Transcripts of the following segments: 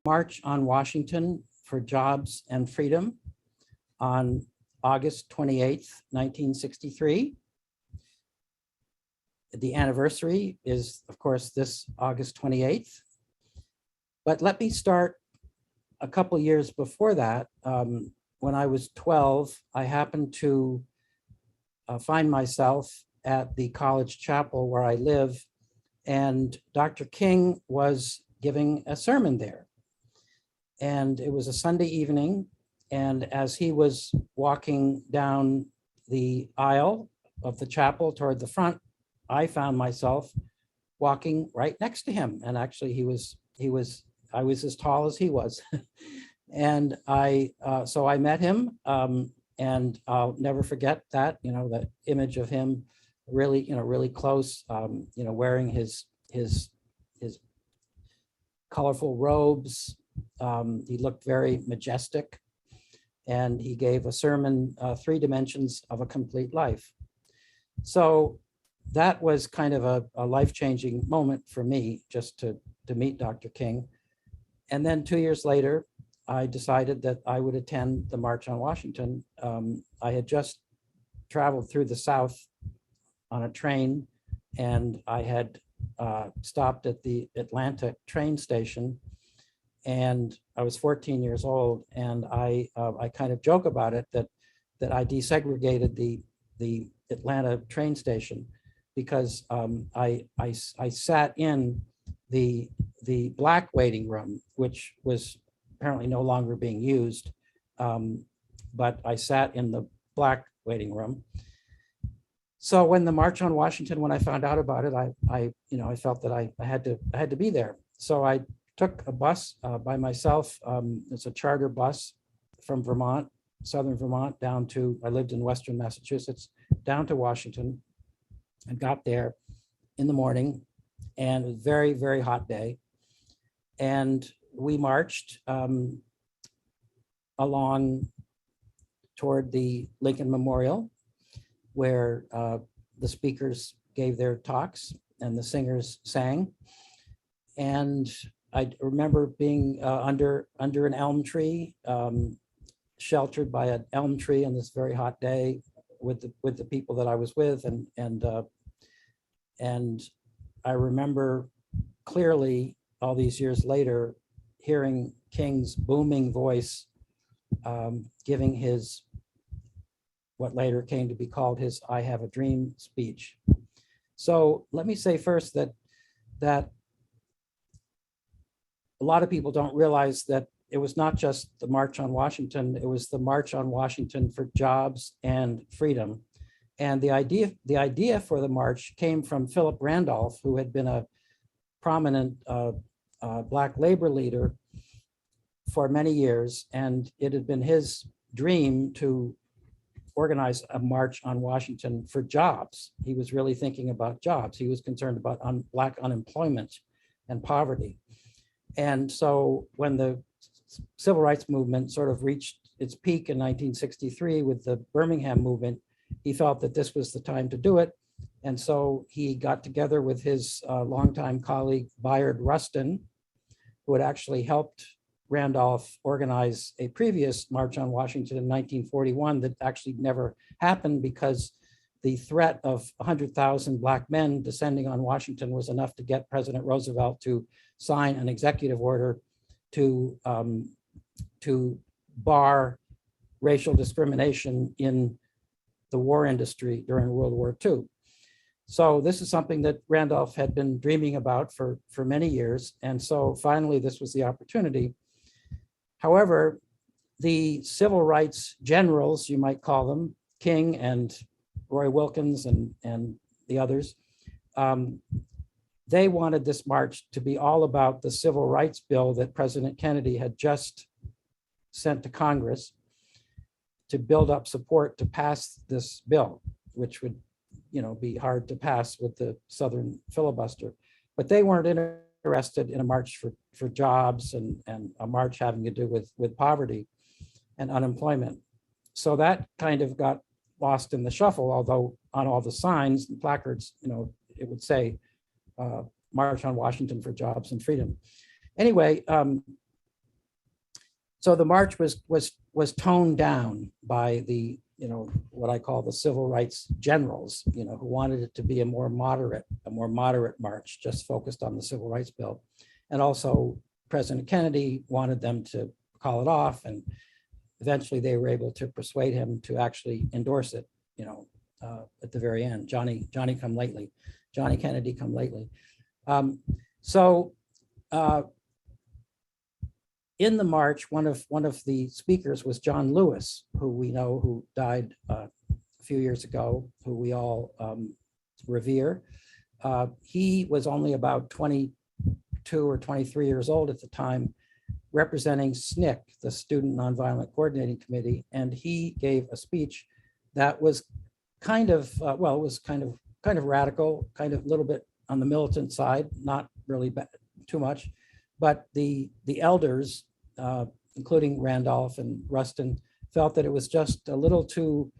March on Washington for Jobs and Freedom on August 28th, 1963. The anniversary is, of course, this August 28th. But let me start a couple years before that. When I was 12, I happened to find myself at the college chapel where I live, and Dr. King was giving a sermon there. And it was a Sunday evening, and as he was walking down the aisle of the chapel toward the front, I found myself walking right next to him. And actually I was as tall as he was. And so I met him, and I'll never forget that, that image of him really, really close, wearing his colorful robes. He looked very majestic, and he gave a sermon, 3 Dimensions of a Complete Life. So that was kind of a life-changing moment for me, just to meet Dr. King. And then 2 years later, I decided that I would attend the March on Washington. I had just traveled through the South on a train, and I had stopped at the Atlanta train station, and I was 14 years old, and I kind of joke about it that I desegregated the Atlanta train station because I sat in the black waiting room, which was apparently no longer being used, but I sat in the black waiting room. So when the March on Washington, when I found out about it, I felt that I had to be there. So I took a bus by myself. It's a charter bus from Vermont, southern Vermont, down to, I lived in Western Massachusetts, down to Washington, and got there in the morning, and it was a very, very hot day. And we marched along toward the Lincoln Memorial, where the speakers gave their talks and the singers sang. And I remember being under an elm tree, sheltered by an elm tree on this very hot day with the people that I was with, and I remember clearly all these years later hearing King's booming voice giving his, what later came to be called his "I Have a Dream" speech. So let me say first that a lot of people don't realize that it was not just the March on Washington, it was the March on Washington for Jobs and Freedom. And the idea for the march came from Philip Randolph, who had been a prominent Black labor leader for many years. And it had been his dream to organize a March on Washington for jobs. He was really thinking about jobs. He was concerned about Black unemployment and poverty. And so when the civil rights movement sort of reached its peak in 1963 with the Birmingham movement, he felt that this was the time to do it. And so he got together with his longtime colleague, Bayard Rustin, who had actually helped Randolph organize a previous March on Washington in 1941 that actually never happened because the threat of 100,000 Black men descending on Washington was enough to get President Roosevelt to sign an executive order to bar racial discrimination in the war industry during World War II. So this is something that Randolph had been dreaming about for many years. And so finally, this was the opportunity. However, the civil rights generals, you might call them, King and Roy Wilkins and the others, they wanted this march to be all about the civil rights bill that President Kennedy had just sent to Congress to build up support to pass this bill, which would, be hard to pass with the Southern filibuster. But they weren't interested in a march for jobs and a march having to do with poverty and unemployment. So that kind of got lost in the shuffle, although on all the signs and placards, it would say March on Washington for Jobs and Freedom. Anyway, So the march was toned down by the, what I call the civil rights generals, who wanted it to be a more moderate march, just focused on the civil rights bill. And also President Kennedy wanted them to call it off, and eventually they were able to persuade him to actually endorse it, at the very end. Johnny come lately, Johnny Kennedy come lately. In the march, one of the speakers was John Lewis, who we know, who died a few years ago, who we all revere. He was only about 22 or 23 years old at the time, representing SNCC, the Student Nonviolent Coordinating Committee, and he gave a speech that was kind of radical, kind of a little bit on the militant side, not really too much, but the elders, including Randolph and Rustin, felt that it was just a little too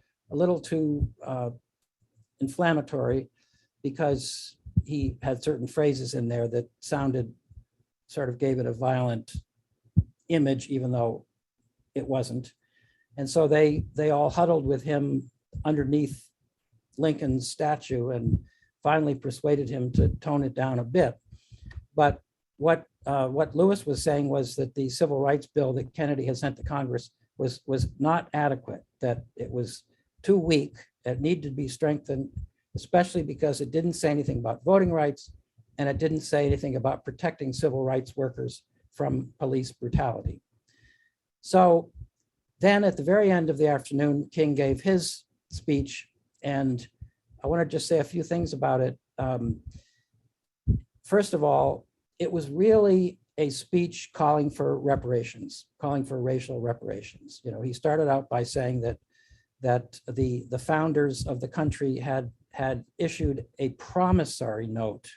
inflammatory, because he had certain phrases in there that sort of gave it a violent image, even though it wasn't. And so they all huddled with him underneath Lincoln's statue and finally persuaded him to tone it down a bit. But what Lewis was saying was that the civil rights bill that Kennedy had sent to Congress was not adequate, that it was too weak, it needed to be strengthened, especially because it didn't say anything about voting rights, and it didn't say anything about protecting civil rights workers from police brutality. So then at the very end of the afternoon, King gave his speech, and I want to just say a few things about it. First of all, it was really a speech calling for reparations, calling for racial reparations. He started out by saying that the founders of the country had issued a promissory note,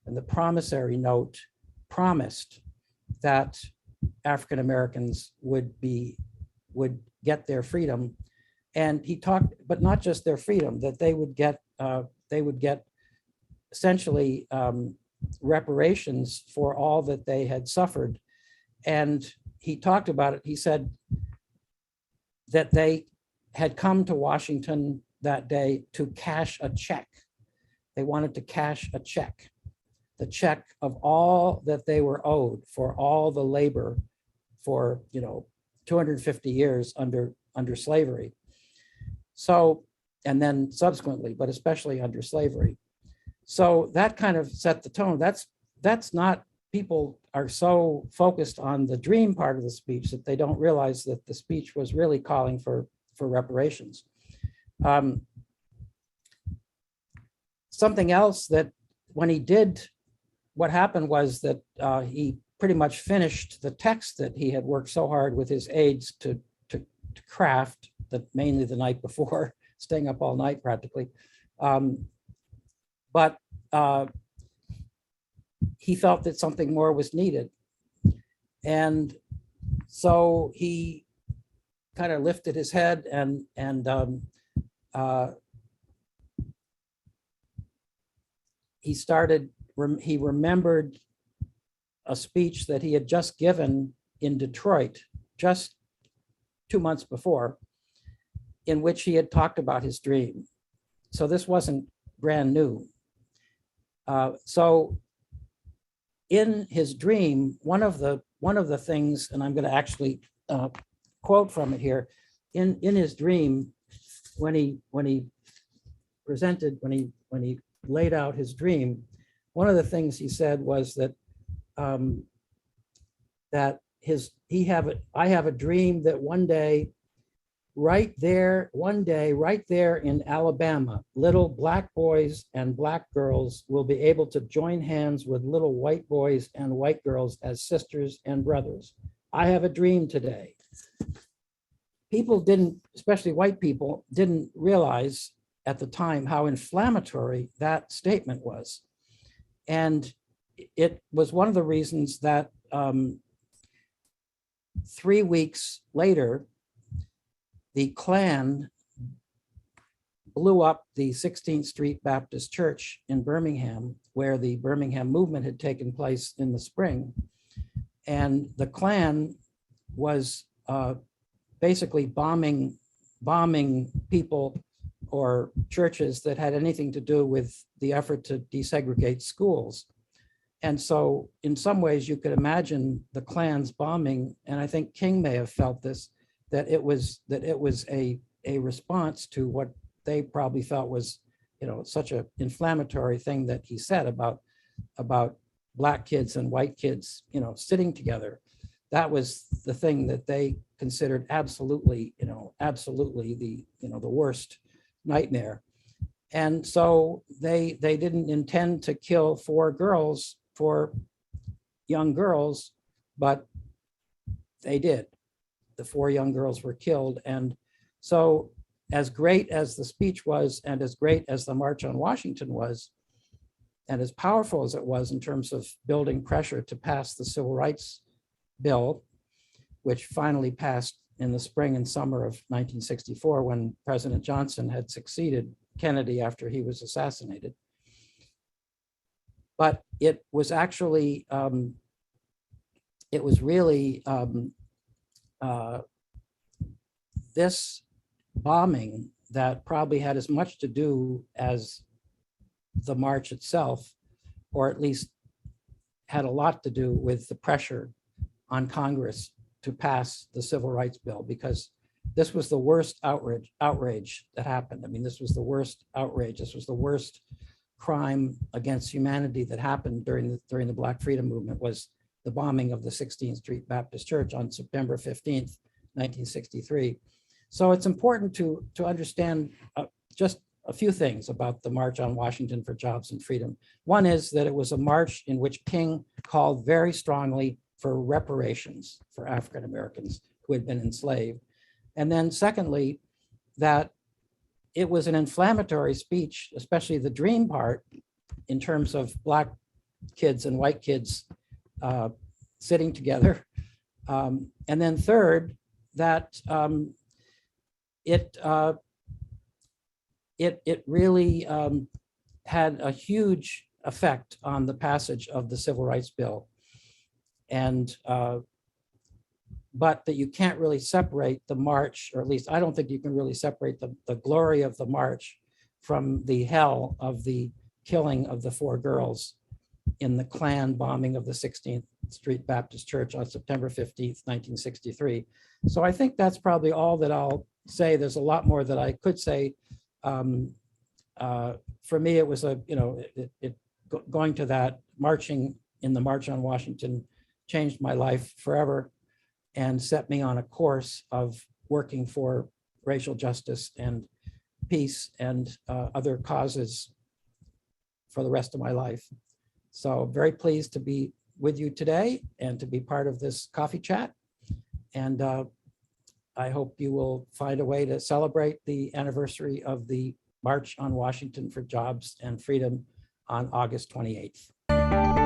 and the promissory note promised that African Americans would get their freedom. And he talked, but not just their freedom, that they would get essentially reparations for all that they had suffered. And he talked about it. He said that they had come to Washington that day to cash a check. They wanted to cash a check, the check of all that they were owed for all the labor for 250 years under slavery. So, and then subsequently, but especially under slavery. So that kind of set the tone. That's not, people are so focused on the dream part of the speech that they don't realize that the speech was really calling for reparations. Something else that when he did, what happened was that he pretty much finished the text that he had worked so hard with his aides to craft, mainly the night before, staying up all night practically. But he felt that something more was needed. And so he kind of lifted his head and he remembered a speech that he had just given in Detroit just 2 months before, in which he had talked about his dream. So this wasn't brand new. So in his dream, one of the things, and I'm going to actually quote from it here, in his dream, when he laid out his dream, one of the things he said was that I have a dream that one day right there in Alabama, little black boys and black girls will be able to join hands with little white boys and white girls as sisters and brothers. I have a dream today. People didn't, especially white people, didn't realize at the time how inflammatory that statement was. And it was one of the reasons that 3 weeks later, the Klan blew up the 16th Street Baptist Church in Birmingham, where the Birmingham movement had taken place in the spring. And the Klan was basically bombing people or churches that had anything to do with the effort to desegregate schools. And so in some ways you could imagine the Klan's bombing, and I think King may have felt this, that it was a response to what they probably felt was, such an inflammatory thing that he said about Black kids and white kids, sitting together. That was the thing that they considered absolutely the worst nightmare. And so they didn't intend to kill four young girls, but they did. The four young girls were killed. And so as great as the speech was, and as great as the March on Washington was, and as powerful as it was in terms of building pressure to pass the Civil Rights Bill, which finally passed in the spring and summer of 1964 when President Johnson had succeeded Kennedy after he was assassinated. But it was actually, it was really this bombing that probably had as much to do as the march itself, or at least had a lot to do with the pressure on Congress to pass the Civil Rights Bill, because this was the worst outrage that happened. I mean, this was the worst outrage. This was the worst crime against humanity that happened during the Black Freedom Movement, was the bombing of the 16th Street Baptist Church on September 15th, 1963. So it's important to understand just a few things about the March on Washington for Jobs and Freedom. One is that it was a march in which King called very strongly for reparations for African Americans who had been enslaved. And then secondly, that it was an inflammatory speech, especially the dream part, in terms of Black kids and white kids sitting together. And then third, that it really had a huge effect on the passage of the Civil Rights Bill. And but that you can't really separate the march, or at least I don't think you can really separate the glory of the march from the hell of the killing of the four girls in the Klan bombing of the 16th Street Baptist Church on September 15th, 1963. So I think that's probably all that I'll say. There's a lot more that I could say. For me, it was going to that marching in the March on Washington changed my life forever and set me on a course of working for racial justice and peace and other causes for the rest of my life. So very pleased to be with you today and to be part of this coffee chat. And I hope you will find a way to celebrate the anniversary of the March on Washington for Jobs and Freedom on August 28th.